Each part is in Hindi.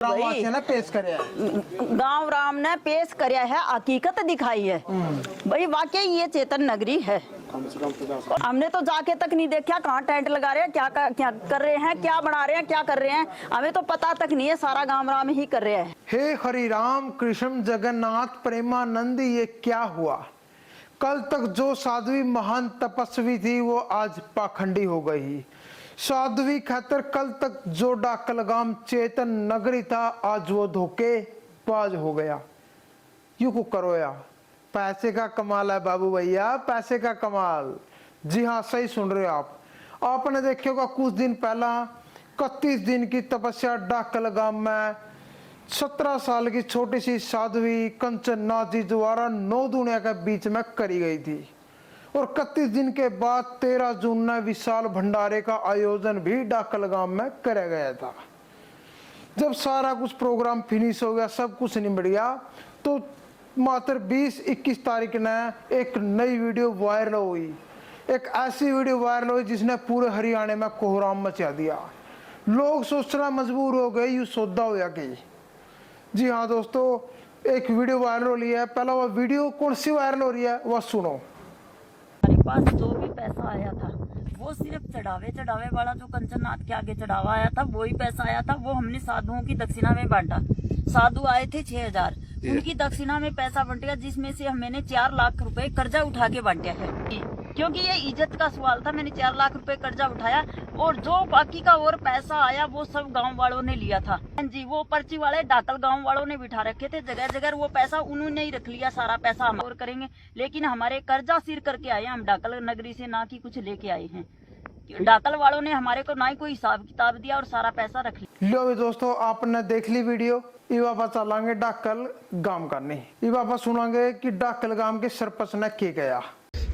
भाई ने पेश करे गांव राम ने पेश करया है, हकीकत दिखाई है भाई। वाकई ये चेतन नगरी है। हमने तो जाके तक नहीं देखा कहाँ टेंट लगा रहे हैं, क्या कर रहे हैं, क्या बना रहे हैं, क्या कर रहे हैं, हमें तो पता तक नहीं है। सारा गांव राम ही कर रहे हैं। हे हरि राम कृष्ण जगन्नाथ प्रेमानंद, ये क्या हुआ? कल तक जो साध्वी महान तपस्वी थी वो आज पाखंडी हो गई। साध्वी खातर कल तक जो डाकलगाम चेतन नगरी था आज वो धोखे बाज हो गया। यू को करो या पैसे का कमाल है बाबू भैया, पैसे का कमाल। जी हाँ, सही सुन रहे हो आप। आपने देखे होगा कुछ दिन पहला 31 दिन की तपस्या डाकलगाम में 17 साल की छोटी सी साध्वी कंचन नाथ जी द्वारा 9 दुनिया के बीच में करी गई थी। और 31 दिन के बाद 13 जून में विशाल भंडारे का आयोजन भी डाकलगाम में किया गया था। जब सारा कुछ प्रोग्राम फिनिश हो गया, सब कुछ निबट गया, तो मात्र 20-21 तारीख ने एक नई वीडियो वायरल हुई। एक ऐसी वीडियो वायरल हुई जिसने पूरे हरियाणा में कोहराम मचा दिया। लोग सोचना मजबूर हो गए यू सौदा होया कि। जी हाँ दोस्तों, एक वीडियो वायरल हो रही है। पहला वो वीडियो कौन सी वायरल हो रही है वह सुनो। हमारे पास जो भी पैसा आया था वो सिर्फ चढ़ावे वाला जो कंचननाथ के आगे चढ़ावा आया था वही पैसा आया था। वो हमने साधुओं की दक्षिणा में बांटा। साधु आए थे 6000, उनकी दक्षिणा में पैसा बंट गया, जिसमें से मैंने 4 लाख रुपए कर्जा उठा के बांटा है। क्योंकि ये इज्जत का सवाल था, मैंने 4 लाख रुपए कर्जा उठाया और जो बाकी का और पैसा आया वो सब गांव वालों ने लिया था। जी, वो पर्ची वाले डाकल गांव वालों ने बिठा रखे थे जगह जगह। वो पैसा उन्होंने ही रख लिया, सारा पैसा हम और करेंगे। लेकिन हमारे कर्जा सिर करके आए, हम डाकल नगरी से ना कि कुछ लेके आए हैं। डाकल वालों ने हमारे को ना ही कोई हिसाब किताब दिया और सारा पैसा रख लिया। लो दोस्तों, आपने देख ली वीडियो। इवा चलांगे डाकल गांव करने, इवा सुनांगे कि डाकल गांव के सरपंच ने क्या किया।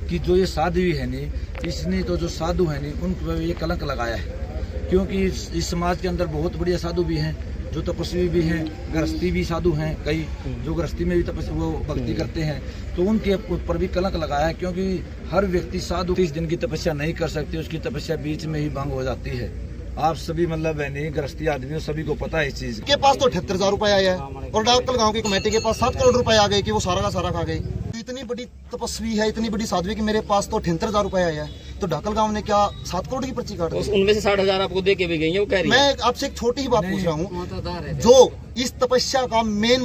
कि जो ये साधु है नी, इसने तो जो साधु है नी उन पर ये कलंक लगाया है। क्योंकि इस समाज के अंदर बहुत बढ़िया साधु भी हैं, जो तपस्वी भी हैं, गृहस्थी भी साधु हैं, कई जो गृहस्थी में भी तपस्वी वो भक्ति करते हैं, तो उनके ऊपर भी कलंक लगाया है। क्योंकि हर व्यक्ति साधु 30 दिन की तपस्या नहीं कर सकते, उसकी तपस्या बीच में ही भंग हो जाती है। आप सभी मतलब है नहीं गृहस्थी आदमियों सभी को पता है इस चीज के पास तो 78,000 रुपए आया है और डाकल गांव की कमेटी के पास 7 करोड़ रुपए आ गए कि वो सारा का सारा खा गई। इतनी बड़ी तपस्वी है, इतनी बड़ी साध्वी कि मेरे पास तो 78,000 रुपए आया है, तो डाकल गांव ने क्या 7 करोड़ की पर्ची काट दी? उनमें से 60,000 आपको दे के भी गई है, वो कह रही है। मैं आपसे एक छोटी ही बात पूछ रहा हूँ। जो इस तपस्या का मेन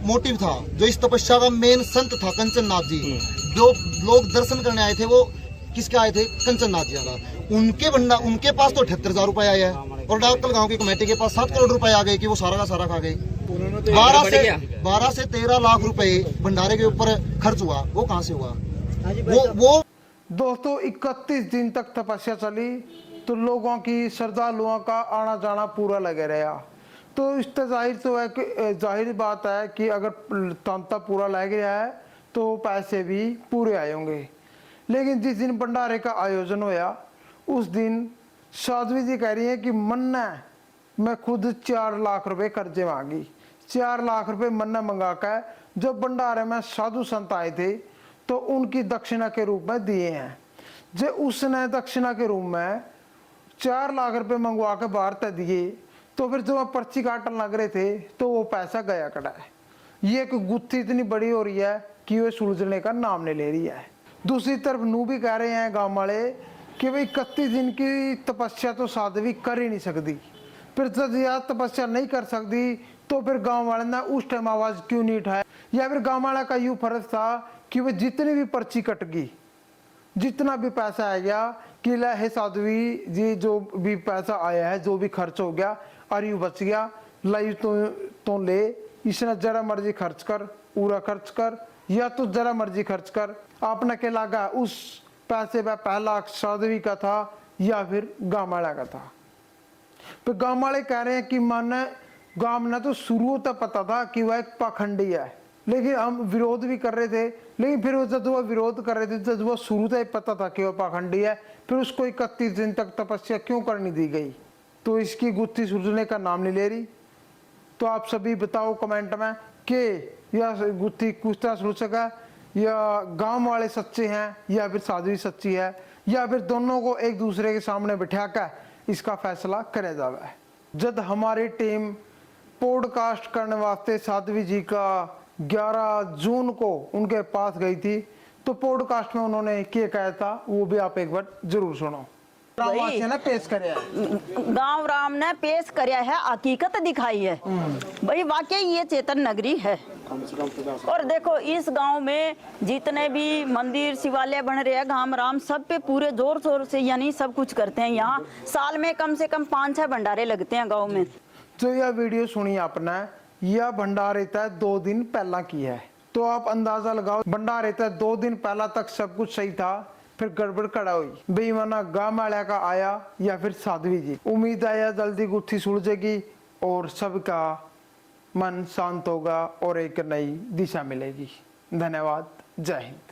मोटिव था, जो इस तपस्या का मेन संत था कंचन नाथ जी, जो लोग दर्शन करने आए थे वो किसके आए थे? कंचन नाथ जी का। उनके पास तो 78,000 रुपए आए हैं और डाकल गांव की कमेटी के पास 7 करोड़ रुपए आ गए कि वो सारा का सारा खा गई। 12 से 13 लाख रुपए भंडारे के ऊपर खर्च हुआ, वो कहाँ से हुआ? वो दोस्तों 31 दिन तक तपस्या चली तो लोगों की, श्रद्धालुओं का आना जाना पूरा लगे रहा। तो इससे जाहिर तो है कि जाहिर बात है कि अगर तांता पूरा लग गया है तो पैसे भी पूरे आए होंगे। लेकिन जिस दिन भंडारे का आयोजन होया उस दिन साध्वी जी कह रही है कि मन्ना मैं खुद 4 लाख रुपए कर्जे मांगी। 4 लाख रुपए मन्ना मंगा कर जब भंडारे में साधु संत आए थे तो उनकी दक्षिणा के रूप में दिए हैं। जो उसने दक्षिणा के रूप में 4 लाख रुपए मंगवा के बाहर तक दिए, तो फिर जो पर्ची काटने लग रहे थे तो वो पैसा गया कटा है। ये एक गुत्थी इतनी बड़ी हो रही है कि वो सुलझने का नाम नहीं ले रही है। दूसरी तरफ नू भी कह रहे हैं गांव वाले कि भाई 31 दिन की तपस्या तो साध्वी कर ही नहीं सकती। फिर जब यह तपस्या नहीं कर सकती तो फिर गांव वाले ने उस टाइम आवाज क्यों नहीं उठाया? या फिर गांव वाले का यूं फर्ज था कि वह जितनी भी पर्ची कट गई, जितना भी पैसा आ गया कि हे साध्वी जी, जो भी पैसा आया है, जो भी खर्च हो गया और यूं बच गया, लाई तो ले, इसने जरा मर्जी खर्च कर, पूरा खर्च कर, या तो जरा मर्जी खर्च कर। आपने क्या लगा उस पैसे में पहला साध्वी का था या फिर गांव वाला का था? तो गांव वाले कह रहे हैं कि माने गांव ने तो शुरू तक पता था कि वह एक पाखंडी है, लेकिन हम विरोध भी कर रहे थे। लेकिन फिर जब वो विरोध कर रहे थे, जब वो शुरू से पता था कि वह पाखंडी है, फिर उसको 31 दिन तक तपस्या क्यों करनी दी गई? तो इसकी गुत्थी सुलझने का नाम नहीं ले रही। तो आप सभी बताओ कमेंट में कि यह गुत्थी कुछ तरह सुलझ सका, या गांव वाले सच्चे हैं या फिर साध्वी सच्ची है, या फिर दोनों को एक दूसरे के सामने बिठा कर इसका फैसला करे जावे। जब हमारी टीम पॉडकास्ट करने वास्ते साध्वी जी का 11 जून को उनके पास गई थी। तो पॉडकास्ट में उन्होंने क्या कहा था वो भी आप एक बार जरूर सुनो। भाई ने पेश करे गांव राम ने पेश करया है, हकीकत दिखाई है भाई, वाकई ये चेतन नगरी है। और देखो इस गांव में जितने भी मंदिर शिवालय बन रहे हैं गांव राम, सब पे पूरे जोर शोर से यानी सब कुछ करते हैं। यहाँ साल में कम से कम 5-6 भंडारे लगते हैं गांव में। जो यह वीडियो सुनी आपने, यह भंडारे तय 2 दिन पहला की है। तो आप अंदाजा लगाओ, भंडारे तय 2 दिन पहला तक सब कुछ सही था, फिर गड़बड़ कड़ा हुई, बेईमाना गांव वाला का आया या फिर साध्वी जी। उम्मीद है यह जल्दी गुत्थी सुलझेगी और सबका मन शांत होगा और एक नई दिशा मिलेगी। धन्यवाद। जय हिंद।